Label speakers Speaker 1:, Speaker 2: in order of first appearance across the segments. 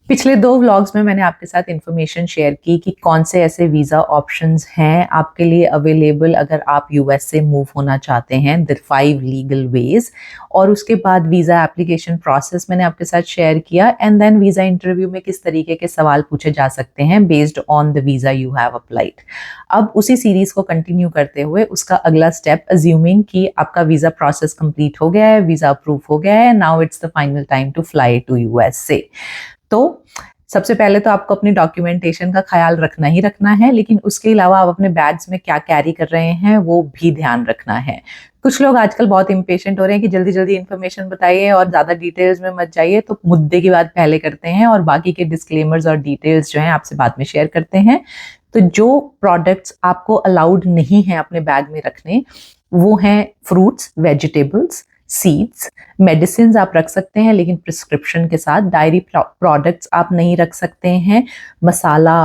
Speaker 1: पिछले 2 व्लॉग्स में मैंने आपके साथ इन्फॉर्मेशन शेयर की कि कौन से ऐसे वीज़ा ऑप्शंस हैं आपके लिए अवेलेबल अगर आप यूएस से मूव होना चाहते हैं, द 5 लीगल वेज। और उसके बाद वीज़ा एप्लीकेशन प्रोसेस मैंने आपके साथ शेयर किया, एंड देन वीज़ा इंटरव्यू में किस तरीके के सवाल पूछे जा सकते हैं based on the visa you have applied. अब उसी सीरीज़ को कंटिन्यू करते हुए उसका अगला स्टेप, अज्यूमिंग कि आपका वीज़ा प्रोसेस कंप्लीट हो गया है, वीज़ा अप्रूव हो गया है, now it's the final time to fly to US से। तो सबसे पहले तो आपको अपनी डॉक्यूमेंटेशन का ख्याल रखना ही रखना है, लेकिन उसके अलावा आप अपने बैग्स में क्या कैरी कर रहे हैं वो भी ध्यान रखना है। कुछ लोग आजकल बहुत इम्पेशेंट हो रहे हैं कि जल्दी जल्दी इन्फॉर्मेशन बताइए और ज़्यादा डिटेल्स में मत जाइए, तो मुद्दे की बात पहले करते हैं और बाकी के डिस्क्लेमर्स और डिटेल्स जो हैं आपसे बाद में शेयर करते हैं। तो जो प्रोडक्ट्स आपको अलाउड नहीं है अपने बैग में रखने वो हैं फ्रूट्स, वेजिटेबल्स, सीड्स। मेडिसिन आप रख सकते हैं लेकिन प्रिस्क्रिप्शन के साथ। डायरी प्रोडक्ट्स आप नहीं रख सकते हैं। Masala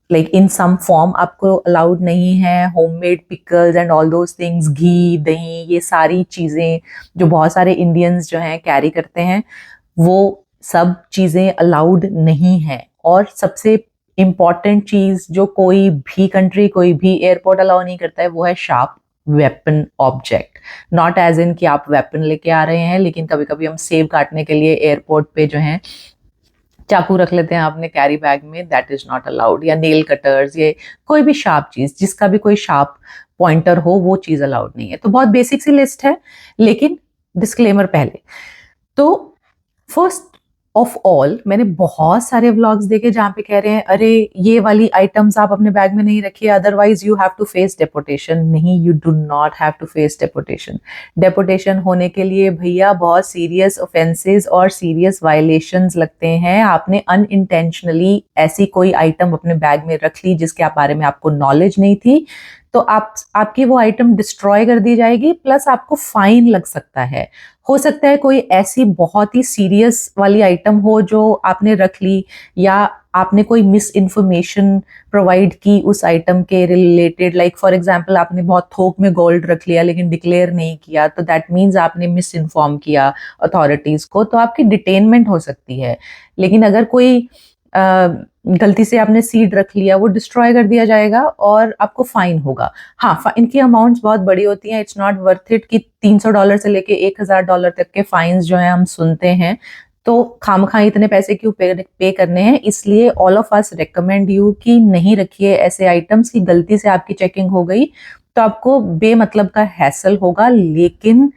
Speaker 1: like in some form आपको अलाउड नहीं है। Homemade pickles and all those things, ghee, dahi, ये सारी चीज़ें जो बहुत सारे इंडियंस जो हैं कैरी करते हैं वो सब चीज़ें अलाउड नहीं है। और सबसे इम्पॉर्टेंट चीज़ जो कोई भी कंट्री, कोई भी एयरपोर्ट अलाउ नहीं करता है वो है sharp weapon object. Not as in कि आप वेपन लेके आ रहे हैं, लेकिन कभी कभी हम सेब काटने के लिए एयरपोर्ट पे जो है चाकू रख लेते हैं अपने कैरी बैग में, दैट इज नॉट अलाउड। या नेल कटर्स, ये कोई भी शार्प चीज जिसका भी कोई शार्प पॉइंटर हो वो चीज अलाउड नहीं है। तो बहुत बेसिक सी लिस्ट है, लेकिन डिस्क्लेमर पहले। तो फर्स्ट ऑफ ऑल, मैंने बहुत सारे व्लॉग्स देखे जहां पे कह रहे हैं अरे ये वाली आइटम्स आप अपने बैग में नहीं रखिए otherwise you have to face deportation. नहीं, you do not have to face deportation. Deportation होने के लिए भैया बहुत सीरियस ऑफेंसेस और सीरियस वायलेशंस लगते हैं। आपने अनइंटेंशनली ऐसी कोई आइटम अपने बैग में रख ली जिसके बारे में आपको नॉलेज नहीं थी, तो आपकी वो आइटम डिस्ट्रॉय कर दी जाएगी, प्लस आपको फाइन लग सकता है। हो सकता है कोई ऐसी बहुत ही सीरियस वाली आइटम हो जो आपने रख ली, या आपने कोई मिस इन्फॉर्मेशन प्रोवाइड की उस आइटम के रिलेटेड। लाइक फॉर एग्जांपल आपने बहुत थोक में गोल्ड रख लिया लेकिन डिक्लेयर नहीं किया, तो दैट मीन्स आपने मिस इन्फॉर्म किया अथॉरिटीज को, तो आपकी डिटेनमेंट हो सकती है। लेकिन अगर कोई गलती से आपने सीड रख लिया, वो डिस्ट्रॉय कर दिया जाएगा और आपको फाइन होगा। हाँ, फाइन की अमाउंट्स बहुत बड़ी होती हैं। इट्स नॉट वर्थ इट कि $300 से लेके $1000 तक के फाइन्स जो है हम सुनते हैं, तो खामखा इतने पैसे क्यों पे करने हैं। इसलिए all of us recommend you कि नहीं रखिए ऐसे आइटम्स की गलती से आपकी चेकिंग हो गई तो आपको बेमतलब का हैसल होगा, लेकिन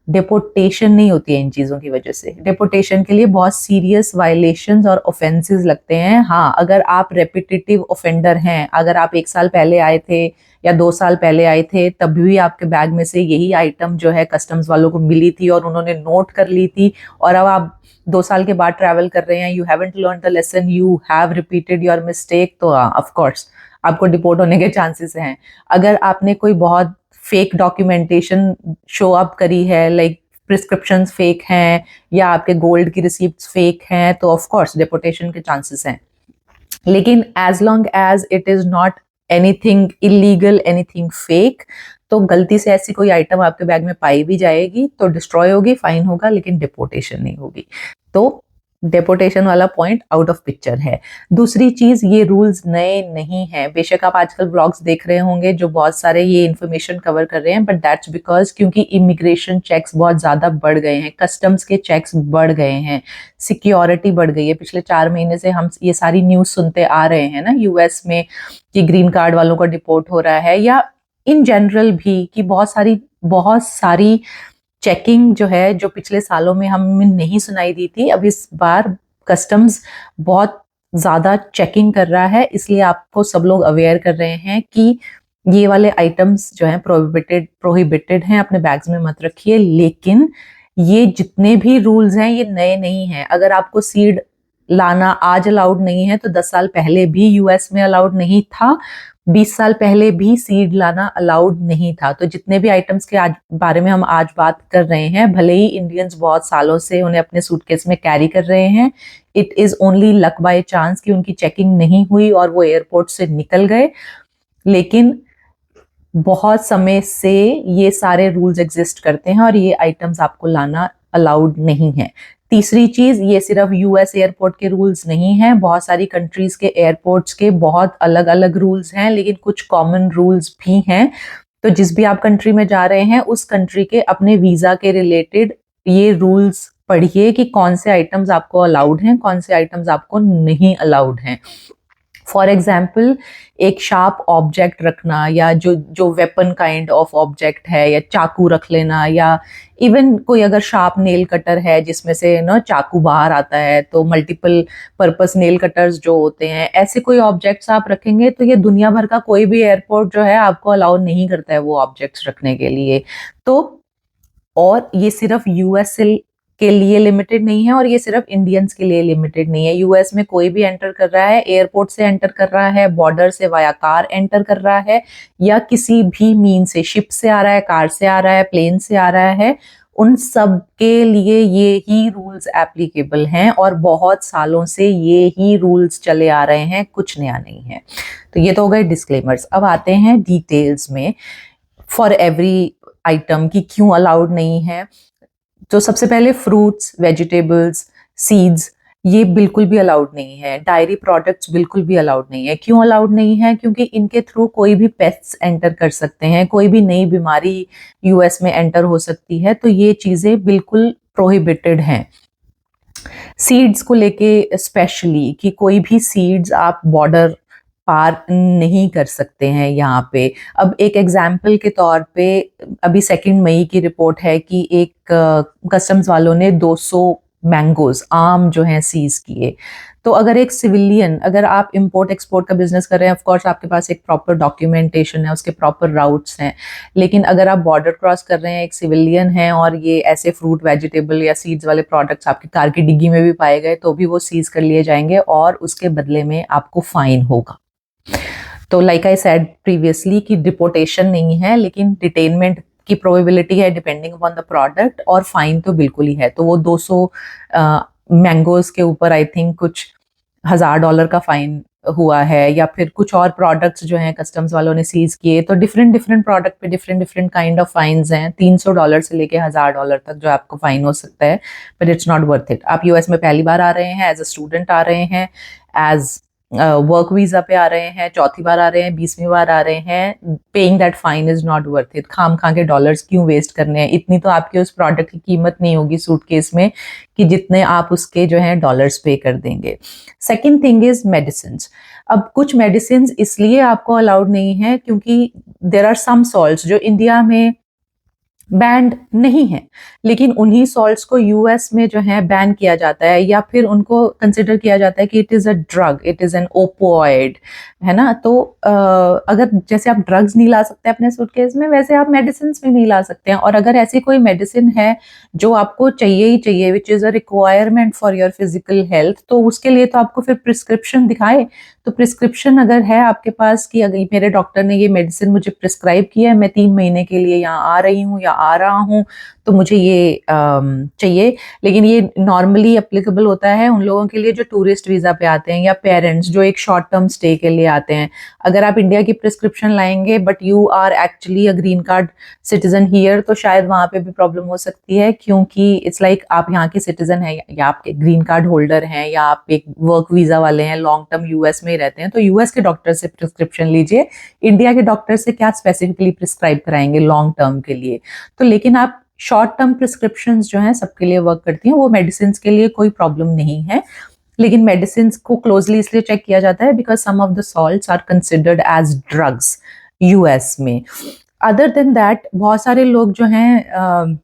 Speaker 1: डिपोटेशन नहीं होती है इन चीज़ों की वजह से। डिपोटेशन के लिए बहुत सीरियस वायलेशंस और ऑफेंसेस लगते हैं। हाँ, अगर आप रेपिटेटिव ऑफेंडर हैं, अगर आप 1 साल पहले आए थे या 2 साल पहले आए थे, तब भी आपके बैग में से यही आइटम जो है कस्टम्स वालों को मिली थी और उन्होंने नोट कर ली थी, और अब आप 2 साल के बाद ट्रैवल कर रहे हैं, you haven't learn the lesson, you have repeated your mistake, तो ऑफ कोर्स आपको डिपोर्ट होने के चांसेस हैं। अगर आपने कोई बहुत फेक डॉक्यूमेंटेशन शो अप करी है, लाइक प्रिस्क्रिप्शन फेक हैं या आपके गोल्ड की रिसीप्ट फेक हैं, तो ऑफ कोर्स डिपोटेशन के चांसेस हैं। लेकिन as long as it is not anything illegal, anything fake, तो गलती से ऐसी कोई आइटम आपके बैग में पाई भी जाएगी तो डिस्ट्रॉय होगी, फाइन होगा, लेकिन डिपोटेशन नहीं होगी। तो डेपोटेशन वाला पॉइंट आउट ऑफ पिक्चर है। दूसरी चीज, ये रूल्स नए नहीं हैं। बेशक आप आजकल व्लॉग्स देख रहे होंगे जो बहुत सारे ये इन्फॉर्मेशन कवर कर रहे हैं, बट दैट्स बिकॉज क्योंकि इमिग्रेशन चेक्स बहुत ज्यादा बढ़ गए हैं, कस्टम्स के चेक्स बढ़ गए हैं, सिक्योरिटी बढ़ गई है। पिछले 4 महीने से हम ये सारी न्यूज सुनते आ रहे हैं ना यूएस में कि ग्रीन कार्ड वालों का डिपोर्ट हो रहा है, या इन जनरल भी कि बहुत सारी चेकिंग जो है जो पिछले सालों में हमें नहीं सुनाई दी थी, अब इस बार कस्टम्स बहुत ज़्यादा चेकिंग कर रहा है। इसलिए आपको सब लोग अवेयर कर रहे हैं कि ये वाले आइटम्स जो हैं प्रोहिबिटेड हैं, अपने बैग्स में मत रखिए। लेकिन ये जितने भी रूल्स हैं ये नए नहीं हैं। अगर आपको सीड लाना आज अलाउड नहीं है तो 10 साल पहले भी यूएस में अलाउड नहीं था, 20 साल पहले भी सीड लाना अलाउड नहीं था। तो जितने भी आइटम्स के आज बारे में हम आज बात कर रहे हैं, भले ही इंडियंस बहुत सालों से उन्हें अपने सूटकेस में कैरी कर रहे हैं, it is only luck by chance कि उनकी चेकिंग नहीं हुई और वो एयरपोर्ट से निकल गए, लेकिन बहुत समय से ये सारे रूल्स एग्जिस्ट करते हैं और ये आइटम्स आपको लाना अलाउड नहीं है। तीसरी चीज, ये सिर्फ यूएस एयरपोर्ट के रूल्स नहीं हैं, बहुत सारी कंट्रीज के एयरपोर्ट्स के बहुत अलग अलग रूल्स हैं, लेकिन कुछ कॉमन रूल्स भी हैं। तो जिस भी आप कंट्री में जा रहे हैं उस कंट्री के अपने वीजा के रिलेटेड ये रूल्स पढ़िए कि कौन से आइटम्स आपको अलाउड हैं, कौन से आइटम्स आपको नहीं अलाउड हैं। फॉर एग्जाम्पल, एक शार्प ऑब्जेक्ट रखना, या जो वेपन काइंड ऑफ ऑब्जेक्ट है, या चाकू रख लेना, या इवन कोई अगर शार्प नेल कटर है जिसमें से ना चाकू बाहर आता है, तो मल्टीपल पर्पस नेल कटर्स जो होते हैं, ऐसे कोई ऑब्जेक्ट्स आप रखेंगे तो ये दुनिया भर का कोई भी एयरपोर्ट जो है आपको अलाउ नहीं करता है वो ऑब्जेक्ट्स रखने के लिए। तो और ये सिर्फ यूएस के लिए लिमिटेड नहीं है, और ये सिर्फ इंडियंस के लिए लिमिटेड नहीं है। यूएस में कोई भी एंटर कर रहा है, एयरपोर्ट से एंटर कर रहा है, बॉर्डर से वाया कार एंटर कर रहा है, या किसी भी मीन से, शिप से आ रहा है, कार से आ रहा है, प्लेन से आ रहा है, उन सब के लिए ये ही रूल्स एप्लीकेबल हैं, और बहुत सालों से ये ही रूल्स चले आ रहे हैं, कुछ नया नहीं है। तो ये तो हो गए डिस्क्लेमर्स। अब आते हैं डिटेल्स में फॉर एवरी आइटम की क्यों अलाउड नहीं है। तो सबसे पहले फ्रूट्स, वेजिटेबल्स, सीड्स, ये बिल्कुल भी अलाउड नहीं है। डायरी प्रोडक्ट्स बिल्कुल भी अलाउड नहीं है। क्यों अलाउड नहीं है? क्योंकि इनके थ्रू कोई भी पेस्ट्स एंटर कर सकते हैं, कोई भी नई बीमारी यूएस में एंटर हो सकती है, तो ये चीजें बिल्कुल प्रोहिबिटेड हैं। सीड्स को लेके स्पेशली, कि कोई भी सीड्स आप बॉर्डर पार नहीं कर सकते हैं यहाँ पे। अब एक एग्जाम्पल के तौर पे, अभी 2 मई की रिपोर्ट है कि एक कस्टम्स वालों ने 200 मैंगोज, आम जो हैं, सीज किए। तो अगर एक सिविलियन, अगर आप इंपोर्ट एक्सपोर्ट का बिजनेस कर रहे हैं, ऑफ कोर्स आपके पास एक प्रॉपर डॉक्यूमेंटेशन है, उसके प्रॉपर राउट्स हैं, लेकिन अगर आप बॉर्डर क्रॉस कर रहे हैं, एक सिविलियन है, और ये ऐसे फ्रूट, वेजिटेबल या सीड्स वाले प्रोडक्ट्स आपकी कार की डिग्गी में भी पाए गए, तो भी वो सीज कर लिए जाएंगे, और उसके बदले में आपको फाइन होगा। तो लाइक आई सेड प्रीवियसली कि डिपोर्टेशन नहीं है, लेकिन डिटेनमेंट की प्रोबेबिलिटी है डिपेंडिंग अपॉन द प्रोडक्ट, और फाइन तो बिल्कुल ही है। तो वो 200 मैंगोज के ऊपर आई थिंक कुछ $1000 का फाइन हुआ है, या फिर कुछ और प्रोडक्ट्स जो हैं कस्टम्स वालों ने सीज किए, तो डिफरेंट प्रोडक्ट पे डिफरेंट काइंड ऑफ फाइन्स हैं, $300 से लेके $1000 तक जो आपको फाइन हो सकता है, but it's not worth it. आप यूएस में पहली बार आ रहे हैं, एज अ स्टूडेंट आ रहे हैं, एज वर्क वीजा पे आ रहे हैं, चौथी बार आ रहे हैं, 20वीं बार आ रहे हैं, paying that fine is not worth it. खाम खा के डॉलर्स क्यों वेस्ट करने हैं? इतनी तो आपकी उस प्रोडक्ट की कीमत नहीं होगी सूटकेस में कि जितने आप उसके जो है डॉलर्स पे कर देंगे। Second thing is medicine. अब कुछ मेडिसिन इसलिए आपको अलाउड नहीं है क्योंकि देर आर सम सॉल्ट्स जो इंडिया में बैंड नहीं है, लेकिन उन्हीं सॉल्ट्स को यूएस में जो है बैन किया जाता है, या फिर उनको कंसिडर किया जाता है कि it is a drug, it is an opioid, है ना। तो अगर जैसे आप ड्रग्स नहीं ला सकते अपने सूटकेस में, वैसे आप मेडिसिन भी नहीं ला सकते हैं। और अगर ऐसी कोई मेडिसिन है जो आपको चाहिए ही चाहिए, which is a requirement for your physical health, तो उसके लिए तो आपको फिर प्रिस्क्रिप्शन दिखाए। तो प्रिस्क्रिप्शन अगर है आपके पास कि अगर मेरे डॉक्टर ने ये मेडिसिन मुझे प्रिस्क्राइब किया है, मैं 3 महीने के लिए यहाँ आ रही हूँ या आ रहा हूँ, तो मुझे ये चाहिए। लेकिन ये नॉर्मली एप्लीकेबल होता है उन लोगों के लिए जो टूरिस्ट वीजा पे आते हैं, या पेरेंट्स जो एक शॉर्ट टर्म स्टे के लिए आते हैं। अगर आप इंडिया की प्रिस्क्रिप्शन लाएंगे but you are actually a green card citizen here, तो शायद वहां पे भी प्रॉब्लम हो सकती है, क्योंकि इट्स लाइक आप यहाँ के सिटीजन हैं, या आप ग्रीन कार्ड होल्डर हैं, या आप एक वर्क वीजा वाले हैं, लॉन्ग टर्म यूएस में रहते हैं, तो यूएस के डॉक्टर से प्रिस्क्रिप्शन लीजिए। इंडिया के डॉक्टर से क्या स्पेसिफिकली प्रिस्क्राइब कराएंगे लॉन्ग टर्म के लिए? तो लेकिन आप शॉर्ट टर्म प्रिस्क्रिप्शन जो हैं सबके लिए वर्क करती हैं, वो मेडिसिन के लिए कोई प्रॉब्लम नहीं है। लेकिन मेडिसिन को क्लोजली इसलिए चेक किया जाता है because some of the salts are considered as drugs US में। अदर देन दैट, बहुत सारे लोग जो हैं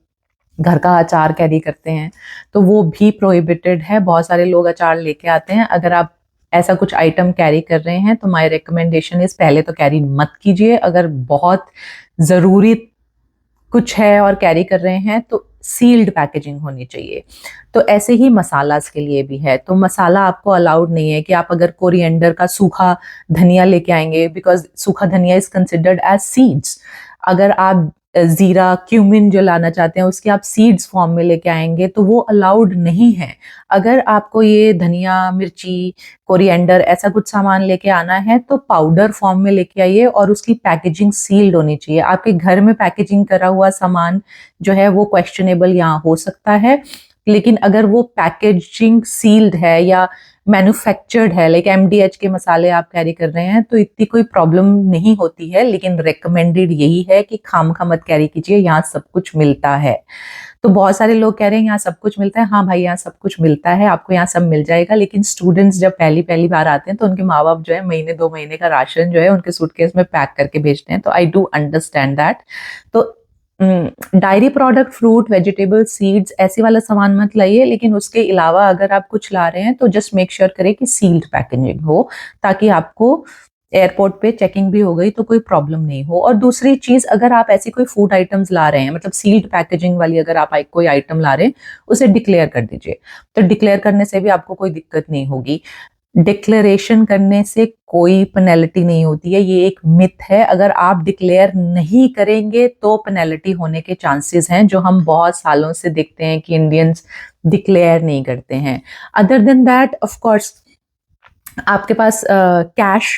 Speaker 1: घर का अचार कैरी करते हैं, तो वो भी प्रोहिबिटेड है। बहुत सारे लोग अचार लेके आते हैं। अगर आप ऐसा कुछ आइटम कैरी कर रहे हैं तो माय रिकमेंडेशन इज पहले तो कैरी मत कीजिए। अगर बहुत ज़रूरी कुछ है और कैरी कर रहे हैं तो सील्ड पैकेजिंग होनी चाहिए। तो ऐसे ही मसालास के लिए भी है। तो मसाला आपको अलाउड नहीं है कि आप अगर कोरिएंडर का सूखा धनिया लेके आएंगे, बिकॉज सूखा धनिया इज कंसिडर्ड एज सीड्स। अगर आप जीरा, क्यूमिन जो लाना चाहते हैं उसके आप सीड्स फॉर्म में लेके आएंगे तो वो अलाउड नहीं है। अगर आपको ये धनिया, मिर्ची, कोरिएंडर ऐसा कुछ सामान लेके आना है तो पाउडर फॉर्म में लेके आइए, और उसकी पैकेजिंग सील्ड होनी चाहिए। आपके घर में पैकेजिंग करा हुआ सामान जो है वो क्वेश्चनेबल यहाँ हो सकता है। लेकिन अगर वो पैकेजिंग सील्ड है या मैन्युफैक्चर्ड है, लाइक MDH के मसाले आप कैरी कर रहे हैं, तो इतनी कोई प्रॉब्लम नहीं होती है। लेकिन रिकमेंडेड यही है कि खामखा मत कैरी कीजिए, यहाँ सब कुछ मिलता है। तो बहुत सारे लोग कह रहे हैं यहाँ सब कुछ मिलता है। हाँ भाई, यहाँ सब कुछ मिलता है, आपको यहाँ सब मिल जाएगा। लेकिन स्टूडेंट्स जब पहली पहली बार आते हैं तो उनके माँ बाप जो है महीने 2 महीने का राशन जो है उनके सूटकेस में पैक करके भेजते हैं। तो आई डू अंडरस्टैंड दैट। तो diary product, fruit, vegetable, seeds, ऐसे वाला सामान मत लाइए। लेकिन उसके अलावा अगर आप कुछ ला रहे हैं तो जस्ट मेक श्योर करें कि सील्ड पैकेजिंग हो, ताकि आपको एयरपोर्ट पे चेकिंग भी हो गई तो कोई प्रॉब्लम नहीं हो। और दूसरी चीज, अगर आप ऐसी कोई फूड आइटम्स ला रहे हैं, मतलब सील्ड पैकेजिंग वाली अगर आप कोई आइटम ला रहे हैं, उसे डिक्लेयर कर दीजिए। तो डिक्लेयर करने से भी आपको कोई दिक्कत नहीं होगी। डिक्लेरेशन करने से कोई पेनल्टी नहीं होती है, ये एक मिथ है। अगर आप डिक्लेयर नहीं करेंगे तो पेनल्टी होने के चांसेस हैं, जो हम बहुत सालों से देखते हैं कि इंडियंस डिक्लेयर नहीं करते हैं। Other than that, of course आपके पास कैश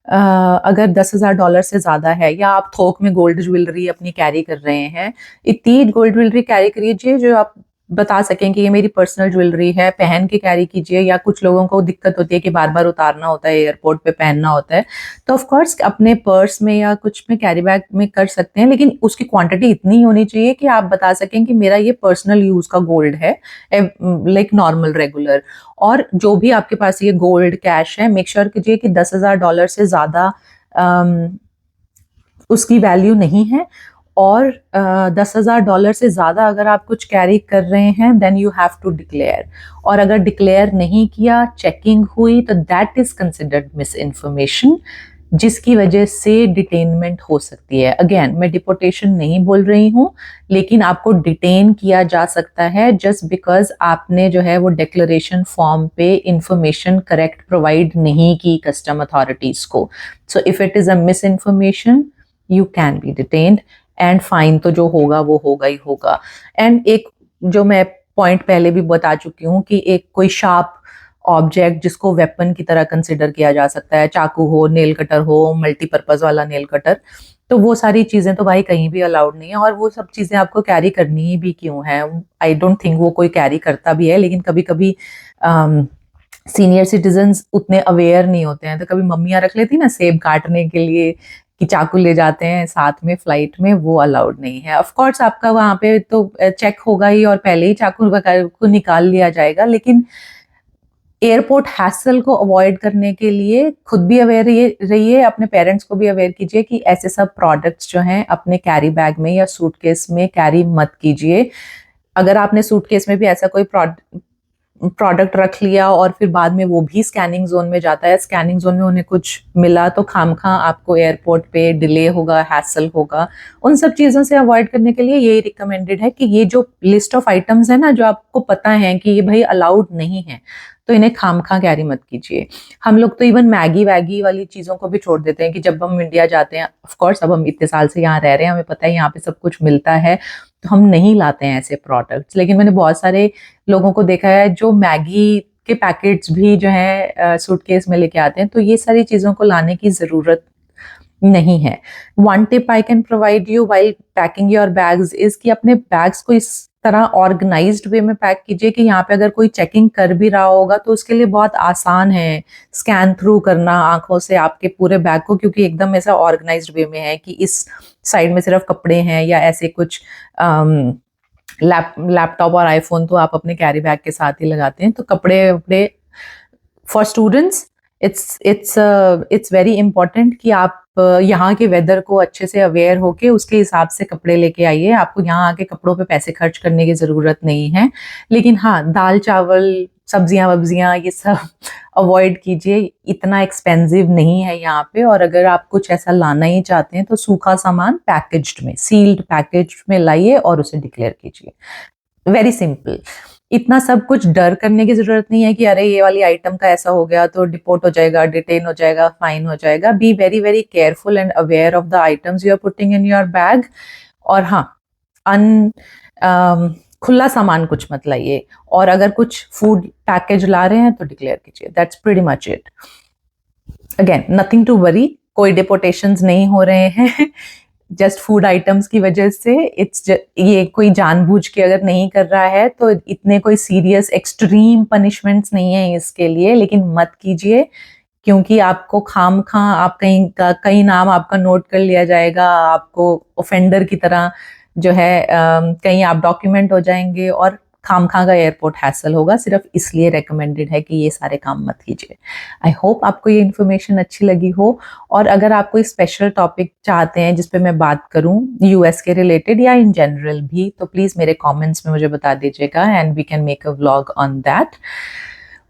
Speaker 1: अगर $10,000 से ज्यादा है, या आप थोक में गोल्ड ज्वेलरी अपनी कैरी कर रहे हैं, इतनी गोल्ड ज्वेलरी कैरी करिए जो आप बता सकें कि ये मेरी पर्सनल ज्वेलरी है, पहन के कैरी कीजिए। या कुछ लोगों को दिक्कत होती है कि बार बार उतारना होता है, एयरपोर्ट पे पहनना होता है, तो ऑफ कोर्स अपने पर्स में या कुछ में कैरी बैग में कर सकते हैं। लेकिन उसकी क्वांटिटी इतनी होनी चाहिए कि आप बता सकें कि मेरा ये पर्सनल यूज का गोल्ड है, लाइक नॉर्मल रेगुलर। और जो भी आपके पास ये गोल्ड कैश है, मेक श्योर कीजिए कि $10,000 से ज्यादा उसकी वैल्यू नहीं है। और $10,000 से ज्यादा अगर आप कुछ कैरी कर रहे हैं, then you have to declare. और अगर डिक्लेयर नहीं किया, चेकिंग हुई, तो that is considered misinformation, जिसकी वजह से डिटेनमेंट हो सकती है। अगेन, मैं डिपोर्टेशन नहीं बोल रही हूँ, लेकिन आपको डिटेन किया जा सकता है जस्ट बिकॉज आपने जो है वो डिक्लेरेशन फॉर्म पे इंफॉर्मेशन करेक्ट प्रोवाइड नहीं की कस्टम अथॉरिटीज को। So if it is a miss information, you can be detained, and fine तो जो होगा वो होगा ही होगा। एंड एक जो मैं पॉइंट पहले भी बता चुकी हूँ कि एक कोई शार्प ऑब्जेक्ट जिसको वेपन की तरह कंसिडर किया जा सकता है, चाकू हो, नेल कटर हो, मल्टीपर्पज वाला नेल कटर, तो वो सारी चीजें तो भाई कहीं भी अलाउड नहीं है। और वो सब चीजें आपको कैरी करनी ही भी क्यों है? आई डोंट थिंक वो कोई कैरी करता भी है। लेकिन कभी कभी सीनियर सिटीजन्स उतने अवेयर नहीं होते हैं, तो कभी मम्मियाँ रख लेती ना सेब काटने के लिए, कि चाकू ले जाते हैं साथ में फ्लाइट में, वो अलाउड नहीं है। ऑफ कोर्स आपका वहां पे तो चेक होगा ही और पहले ही चाकू को निकाल लिया जाएगा। लेकिन एयरपोर्ट हैसल को अवॉइड करने के लिए खुद भी अवेयर रहिए, अपने पेरेंट्स को भी अवेयर कीजिए कि ऐसे सब प्रोडक्ट्स जो हैं अपने कैरी बैग में या सूटकेस में कैरी मत कीजिए। अगर आपने सूटकेस में भी ऐसा कोई प्रोडक्ट रख लिया और फिर बाद में वो भी स्कैनिंग जोन में जाता है, स्कैनिंग जोन में उन्हें कुछ मिला, तो खामखा आपको एयरपोर्ट पे डिले होगा, हैसल होगा। उन सब चीज़ों से अवॉइड करने के लिए यही रिकमेंडेड है कि ये जो लिस्ट ऑफ आइटम्स है ना, जो आपको पता है कि ये भाई अलाउड नहीं है, तो इन्हें खामखा कैरी मत कीजिए। हम लोग तो इवन मैगी वैगी वाली चीज़ों को भी छोड़ देते हैं कि जब हम इंडिया जाते हैं, ऑफ कोर्स अब हम इतने साल से यहाँ रह रहे हैं, हमें पता है यहाँ पे सब कुछ मिलता है, तो हम नहीं लाते हैं ऐसे प्रोडक्ट्स। लेकिन मैंने बहुत सारे लोगों को देखा है जो मैगी के पैकेट्स भी जो है सूटकेस में लेके आते हैं, तो ये सारी चीज़ों को लाने की ज़रूरत नहीं है। One tip I can provide you while packing your bags is कि अपने बैग्स को इस तरह ऑर्गेनाइज्ड वे में पैक कीजिए कि यहाँ पे अगर कोई चेकिंग कर भी रहा होगा तो उसके लिए बहुत आसान है स्कैन थ्रू करना आंखों से आपके पूरे बैग को, क्योंकि एकदम ऐसा ऑर्गेनाइज्ड वे में है कि इस साइड में सिर्फ कपड़े हैं या ऐसे कुछ लैपटॉप और आईफोन तो आप अपने कैरी बैग के साथ ही लगाते हैं। तो कपड़े वपड़े for students it's very important कि आप यहाँ के वेदर को अच्छे से अवेयर होके उसके हिसाब से कपड़े लेके आइए। आपको यहाँ आके कपड़ों पे पैसे खर्च करने की ज़रूरत नहीं है। लेकिन हाँ, दाल चावल सब्जियां वब्जियां ये सब अवॉइड कीजिए, इतना एक्सपेंसिव नहीं है यहाँ पे। और अगर आप कुछ ऐसा लाना ही चाहते हैं तो सूखा सामान पैकेज्ड में, सील्ड पैकेज में लाइए और उसे डिक्लेयर कीजिए। Very simple. इतना सब कुछ डर करने की जरूरत नहीं है कि अरे ये वाली आइटम का ऐसा हो गया तो डिपोर्ट हो जाएगा, डिटेन हो जाएगा, फाइन हो जाएगा। Be very very careful and aware of the items you are putting in your bag. और हाँ, खुला सामान कुछ मत लाइए, और अगर कुछ फूड पैकेज ला रहे हैं तो डिक्लेयर कीजिए। That's pretty much it. Again, nothing to worry, कोई डिपोर्टेशंस नहीं हो रहे हैं। जस्ट फूड आइटम्स की वजह से, ये कोई जानबूझ के अगर नहीं कर रहा है तो इतने कोई सीरियस एक्सट्रीम पनिशमेंट्स नहीं है इसके लिए, लेकिन मत कीजिए क्योंकि आपको खाम खा आप कहीं नाम आपका नोट कर लिया जाएगा, आपको ऑफेंडर की तरह जो है कहीं आप डॉक्यूमेंट हो जाएंगे और खाम खा का एयरपोर्ट हैसल होगा। सिर्फ इसलिए रेकमेंडेड है कि ये सारे काम मत कीजिए। आई होप आपको ये इन्फॉर्मेशन अच्छी लगी हो, और अगर आप कोई स्पेशल टॉपिक चाहते हैं जिस पे मैं बात करूं यूएस के रिलेटेड या इन जनरल भी, तो प्लीज मेरे कमेंट्स में मुझे बता दीजिएगा and we can make a vlog on that.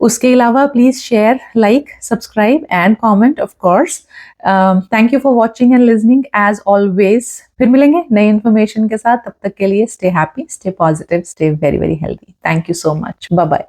Speaker 1: उसके अलावा please share, like, subscribe and comment of course. Thank you for watching and listening as always. फिर मिलेंगे नई इन्फॉर्मेशन के साथ, तब तक के लिए stay happy, stay positive, stay very very healthy. Thank you so much, bye bye.